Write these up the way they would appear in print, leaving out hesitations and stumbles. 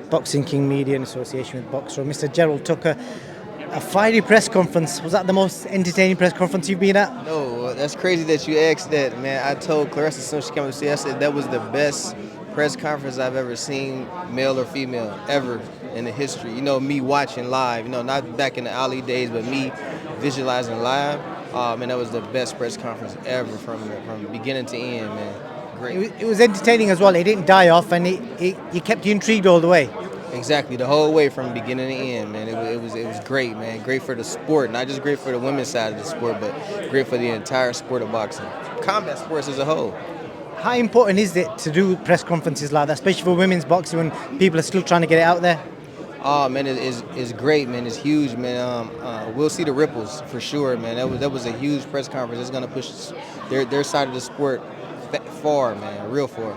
Boxing King Media in association with Boxer, Mr. Gerald took a fiery press conference. Was that the most entertaining press conference you've been at? No, that's crazy that you asked that, man. I told Clarissa as soon as she came to see, I said that was the best press conference I've ever seen, male or female, ever in the history. You know, me watching live, not back in the Ali days, but me visualizing live. Man, that was the best press conference ever from beginning to end, man. Great. It was entertaining as well. It didn't die off, and it kept you intrigued all the way. Exactly, the whole way from beginning to end, man. It was great, man. Great for the sport, not just great for the women's side of the sport, but great for the entire sport of boxing, combat sports as a whole. How important is it to do press conferences like that, especially for women's boxing when people are still trying to get it out there? Oh man, it's great, man. It's huge, man. We'll see the ripples for sure, man. That was a huge press conference. It's gonna push their side of the sport far, man, real far.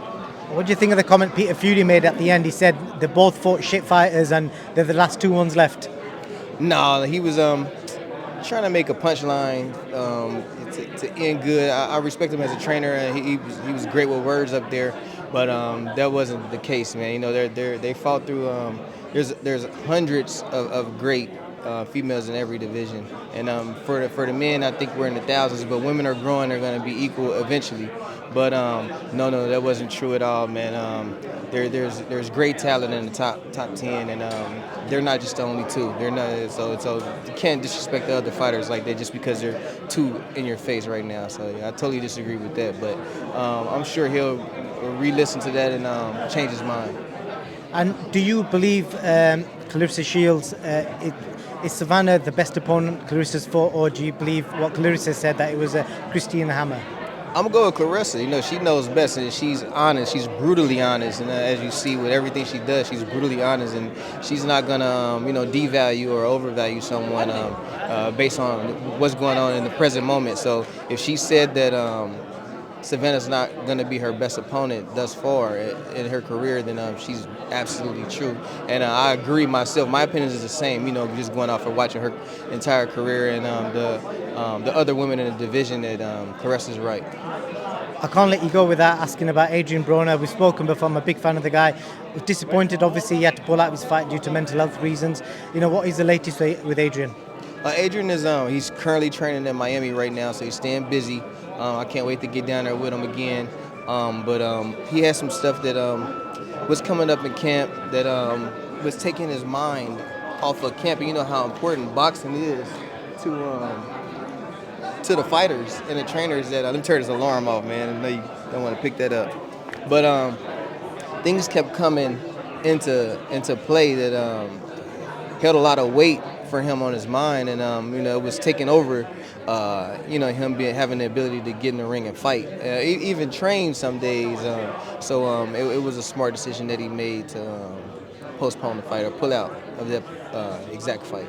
What do you think of the comment Peter Fury made at the end? He said they both fought shit fighters and they're the last two ones left. No, he was trying to make a punchline to end good. I respect him as a trainer, and he was great with words up there, but that wasn't the case, man. You know, they fought through. There's hundreds of great females in every division, and for the men, I think we're in the thousands, but women are growing. They're going to be equal eventually. But no, that wasn't true at all, man. There's great talent in the top 10, and they're not just the only two. They're not so you can't disrespect the other fighters like that just because they're two in your face right now. So yeah, I totally disagree with that. But I'm sure he'll re-listen to that and change his mind. And do you believe Clarissa Shields is Savannah the best opponent Clarissa's fought, or do you believe what Clarissa said that it was Christine Hammer? I'm gonna go with Clarissa. You know, she knows best, and she's honest. She's brutally honest, and as you see with everything she does, she's brutally honest, and she's not gonna, devalue or overvalue someone based on what's going on in the present moment. So if she said that Savannah's not gonna be her best opponent thus far in her career, then she's absolutely true. And I agree myself. My opinion is the same. Just going off of watching her entire career and the other women in the division, that Clarissa's right. I can't let you go without asking about Adrien Broner. We've spoken before. I'm a big fan of the guy. I was disappointed, obviously, he had to pull out his fight due to mental health reasons. What is the latest with Adrien? Adrien is he's currently training in Miami right now, so he's staying busy. I can't wait to get down there with him again. But he has some stuff that was coming up in camp that was taking his mind off of camp. And you know how important boxing is to the fighters and the trainers. That let me turn this alarm off, man. I know you don't want to pick that up. But things kept coming into play that held a lot of weight for him on his mind, and it was taking over. Him having the ability to get in the ring and fight, even train some days. So it was a smart decision that he made to postpone the fight or pull out of that exact fight.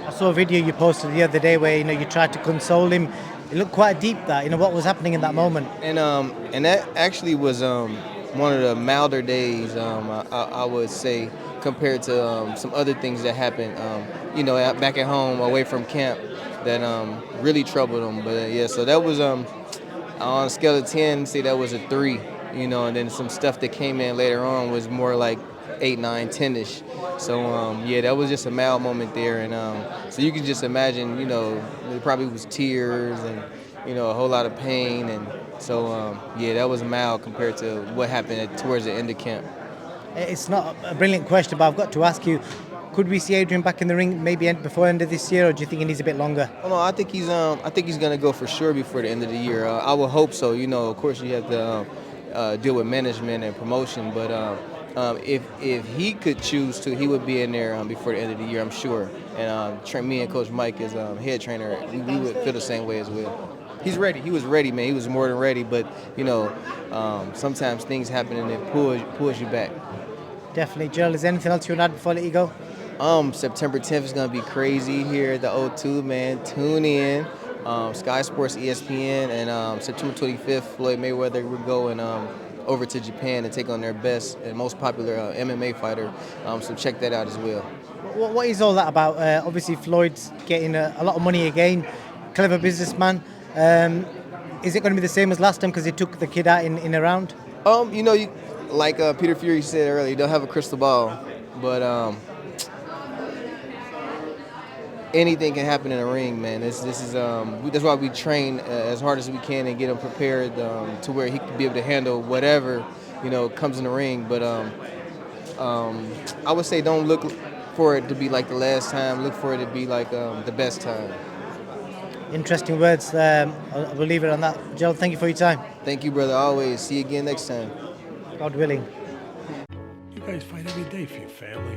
I saw a video you posted the other day where you tried to console him. It looked quite deep. What was happening in that moment? And that actually was one of the milder days, I would say, compared to some other things that happened. Back at home, away from camp, that really troubled him. But yeah, so that was on a scale of 10, say that was a 3. And then some stuff that came in later on was more like 8, 9, 10-ish. So yeah, that was just a mild moment there, and so you can just imagine, there probably was tears and a whole lot of pain, and so yeah, that was mild compared to what happened towards the end of camp. It's not a brilliant question, but I've got to ask you: could we see Adrien back in the ring maybe before end of this year, or do you think he needs a bit longer? Oh, no, I think he's gonna go for sure before the end of the year. I would hope so. Of course, you have to deal with management and promotion, but if he could choose to, he would be in there before the end of the year, I'm sure. And me and Coach Mike, as head trainer, we would feel the same way as well. He's ready. He was ready, man. He was more than ready. But sometimes things happen and it pulls you back. Definitely, Gerald. Is there anything else you want to add before I let you go? September 10th is gonna be crazy here at the O2, man. Tune in. Sky Sports, ESPN, and September 25th, Floyd Mayweather. We're going over to Japan to take on their best and most popular MMA fighter. So check that out as well. What is all that about? Obviously, Floyd's getting a lot of money again. Clever businessman. Is it going to be the same as last time because he took the kid out in a round? Like Peter Fury said earlier, you don't have a crystal ball. but anything can happen in a ring, man. This is that's why we train as hard as we can and get him prepared to where he can be able to handle whatever comes in the ring. But I would say don't look for it to be like the last time. Look for it to be like the best time. Interesting words. We'll leave it on that. Gerald, thank you for your time. Thank you, brother. Always. See you again next time. God willing. You guys fight every day for your family.